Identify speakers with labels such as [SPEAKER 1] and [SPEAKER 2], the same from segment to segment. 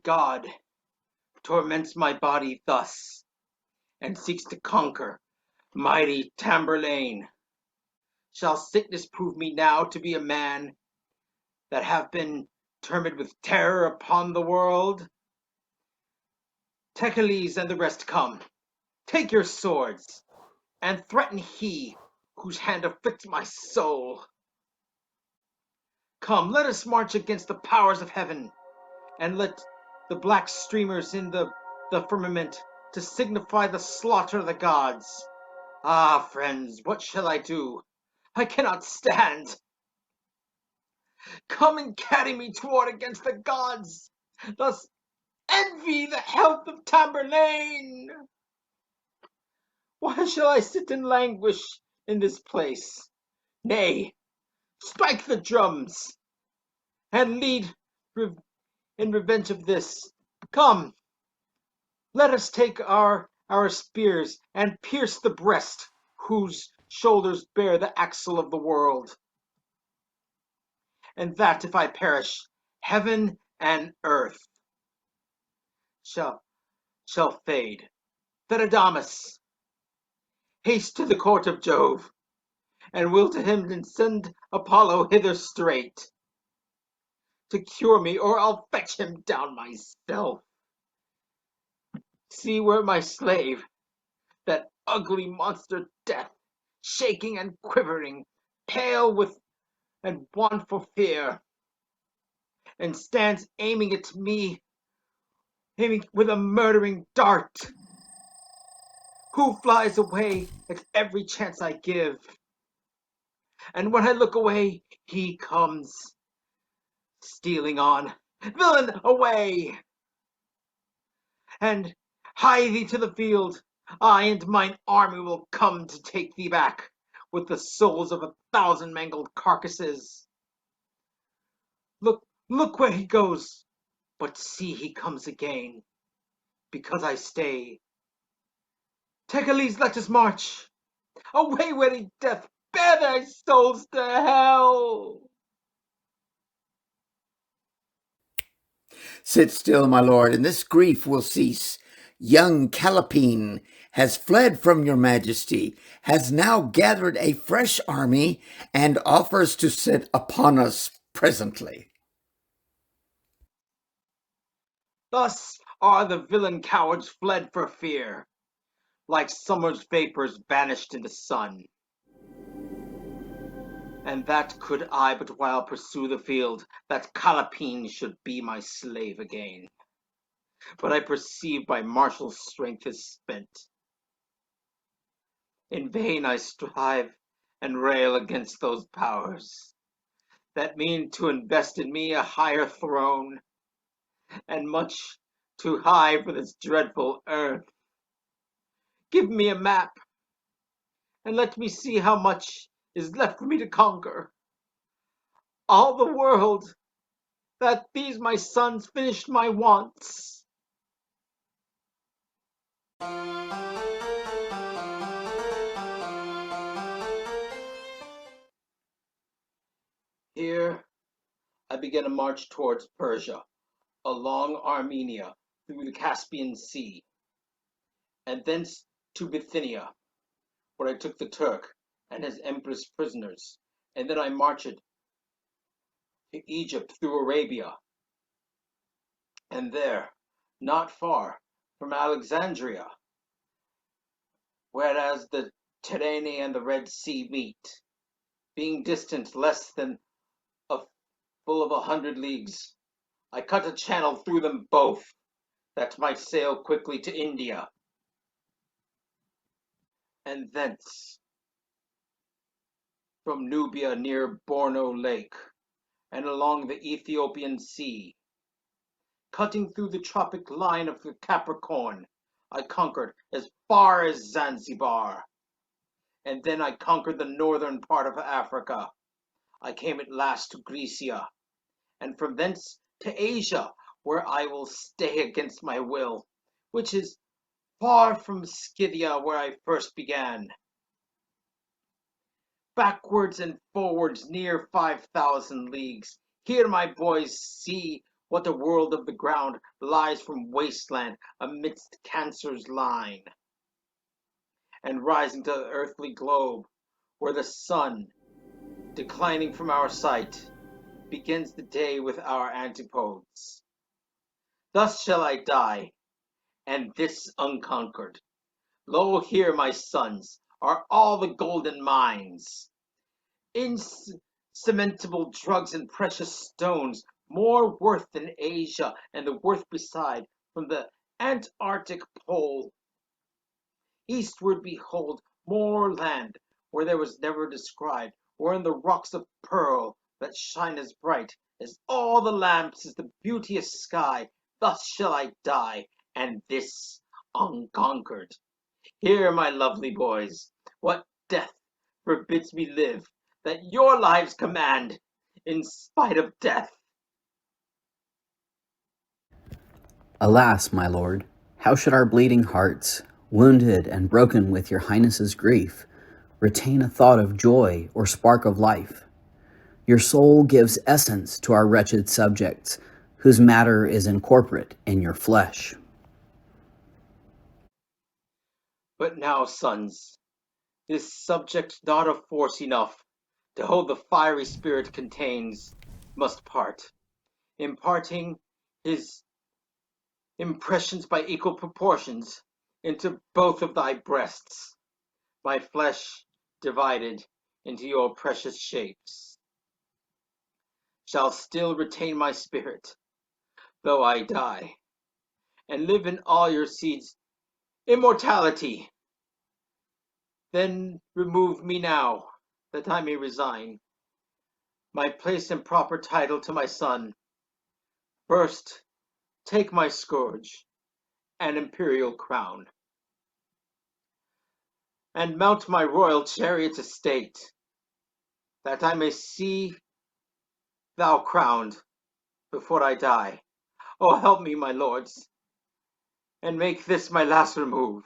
[SPEAKER 1] god torments my body thus, and seeks to conquer mighty Tamburlaine. Shall sickness prove me now to be a man that have been termed with terror upon the world? Techeles and the rest come, take your swords, and threaten he whose hand afflicts my soul. Come, let us march against the powers of heaven, and let the black streamers in the firmament to signify the slaughter of the gods. Ah, friends, what shall I do? I cannot stand. Come and carry me toward against the gods, thus envy the health of Tamburlaine. Why shall I sit and languish in this place? Nay, strike the drums, and lead in revenge of this. Come, let us take our spears and pierce the breast whose shoulders bear the axle of the world. And that if I perish, heaven and earth shall fade. That Adamas haste to the court of Jove, and will to him send Apollo hither straight to cure me, or I'll fetch him down myself. See where my slave, that ugly monster Death, shaking and quivering, pale with and wan for fear, and stands aiming at me, aiming with a murdering dart. Who flies away at every chance I give, and when I look away, he comes stealing on. Villain, away! And hie thee to the field. I and mine army will come to take thee back, with the souls of 1,000 mangled carcasses. Look where he goes, but see he comes again, because I stay. Techeles, let us march. Away, weary death, bear thy souls to hell.
[SPEAKER 2] Sit still, my lord, and this grief will cease. Young Calipene has fled from your majesty, has now gathered a fresh army, and offers to sit upon us presently.
[SPEAKER 1] Thus are the villain cowards fled for fear, like summer's vapors vanished in the sun. And that could I but while pursue the field, that Calipene should be my slave again. But I perceive my martial strength is spent. In vain I strive and rail against those powers that mean to invest in me a higher throne, and much too high for this dreadful earth. Give me a map, and let me see how much is left for me to conquer. All the world, that these my sons finished my wants. Here I began a march towards Persia, along Armenia, through the Caspian Sea, and thence to Bithynia, where I took the Turk and his empress prisoners, and then I marched to Egypt through Arabia, and there, not far from Alexandria, whereas the Tyrrhene and the Red Sea meet, being distant less than full of 100 leagues, I cut a channel through them both, that might sail quickly to India, and thence from Nubia near Borno Lake, and along the Ethiopian Sea, cutting through the tropic line of the Capricorn, I conquered as far as Zanzibar, and then I conquered the northern part of Africa. I came at last to Grecia, and from thence to Asia, where I will stay against my will, which is far from Scythia, where I first began. Backwards and forwards near 5,000 leagues, here my boys see What a world of the ground lies from wasteland amidst cancer's line, and rising to the earthly globe, where the sun, declining from our sight, begins the day with our antipodes. Thus shall I die, and this unconquered. Lo, here, my sons, are all the golden mines, incementable drugs and precious stones, more worth than Asia and the worth beside, from the Antarctic pole. Eastward behold more land, where there was never described, wherein the rocks of pearl that shine as bright as all the lamps is the beauteous sky. Thus shall I die, and this unconquered. Here, my lovely boys, what death forbids me live, that your lives command, in spite of death.
[SPEAKER 3] Alas, my lord, how should our bleeding hearts, wounded and broken with your highness's grief, retain a thought of joy or spark of life? Your soul gives essence to our wretched subjects, whose matter is incorporate in your flesh.
[SPEAKER 1] But now, sons, this subject not of force enough to hold the fiery spirit contains, must part, imparting his impressions by equal proportions into both of thy breasts, my flesh divided into your precious shapes, shall still retain my spirit, though I die, and live in all your seeds immortality. Then remove me now, that I may resign my place and proper title to my son. First, take my scourge and imperial crown, and mount my royal chariot estate, that I may see thou crowned before I die. Oh, help me, my lords, and make this my last remove.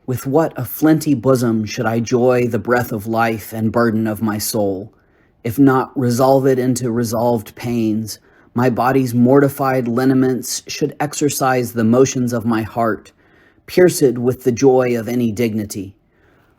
[SPEAKER 3] With what a flinty bosom should I joy the breath of life and burden of my soul, if not resolve it into resolved pains, my body's mortified lineaments should exercise the motions of my heart, pierced with the joy of any dignity.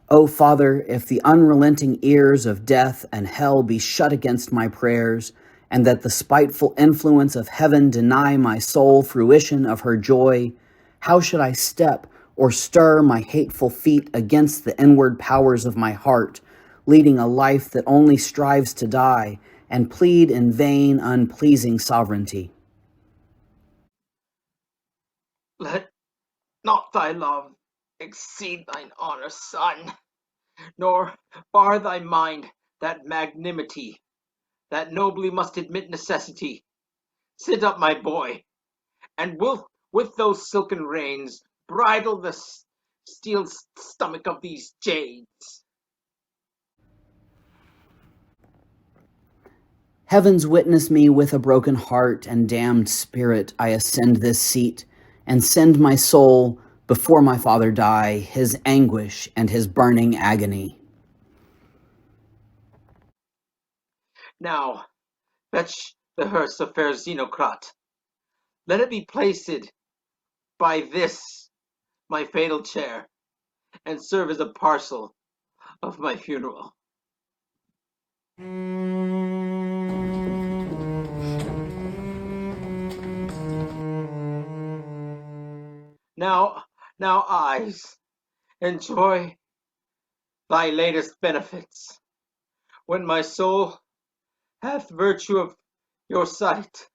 [SPEAKER 3] O Father, if the unrelenting ears of death and hell be shut against my prayers, and that the spiteful influence of heaven deny my soul fruition of her joy, how should I step or stir my hateful feet against the inward powers of my heart, leading a life that only strives to die, and plead in vain unpleasing sovereignty?
[SPEAKER 1] Let not thy love exceed thine honor, son, nor bar thy mind that magnanimity that nobly must admit necessity. Sit up, my boy, and wilt with those silken reins bridle the steel stomach of these jades.
[SPEAKER 3] Heavens witness me with a broken heart and damned spirit I ascend this seat, and send my soul, before my father die, his anguish and his burning agony.
[SPEAKER 1] Now fetch the hearse of fair Zenocrate. Let it be placed by this my fatal chair, and serve as a parcel of my funeral. Now, eyes, enjoy thy latest benefits, when my soul hath virtue of your sight.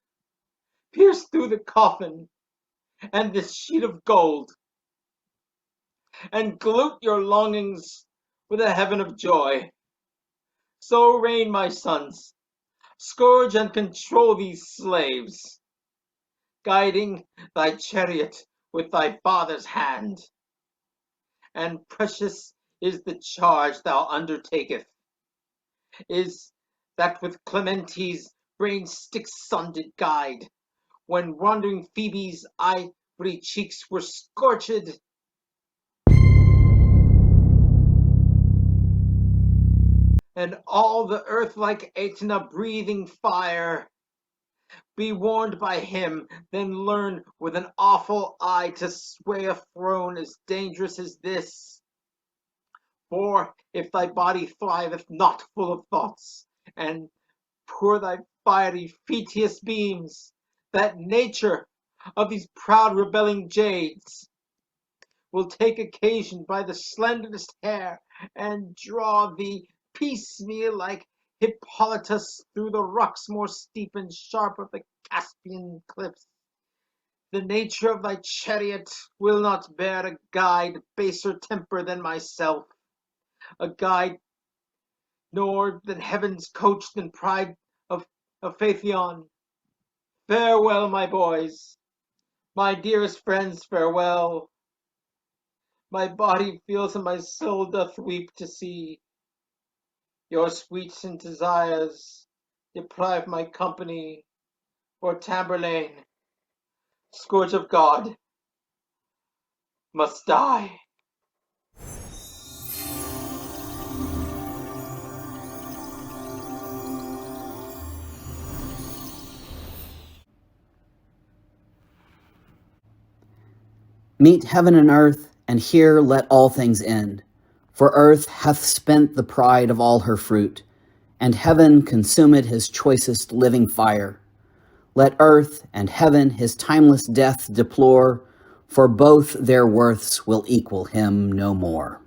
[SPEAKER 1] Pierce through the coffin and this sheet of gold, and glute your longings with a heaven of joy. So reign, my sons, scourge and control these slaves, guiding thy chariot with thy father's hand. And precious is the charge thou undertaketh, is that with Clementi's brain stick's sun did guide, when wandering Phoebe's ivory cheeks were scorched. and all the earth like Aetna breathing fire. Be warned by him, then learn with an awful eye to sway a throne as dangerous as this. For if thy body thriveth not full of thoughts, and pour thy fiery fetious beams, that nature of these proud rebelling jades will take occasion by the slenderest hair, and draw thee piecemeal like Hippolytus through the rocks more steep and sharp of the Caspian cliffs. The nature of thy chariot will not bear a guide baser temper than myself, a guide nor than heaven's coach than pride of Phaethon. Farewell, my boys, my dearest friends, farewell. My body feels and my soul doth weep to see your sweets and desires deprive my company, for Tamburlaine, scourge of God, must die.
[SPEAKER 3] Meet heaven and earth, and here let all things end. For earth hath spent the pride of all her fruit, and heaven consumed his choicest living fire. Let earth and heaven his timeless death deplore, for both their worths will equal him no more.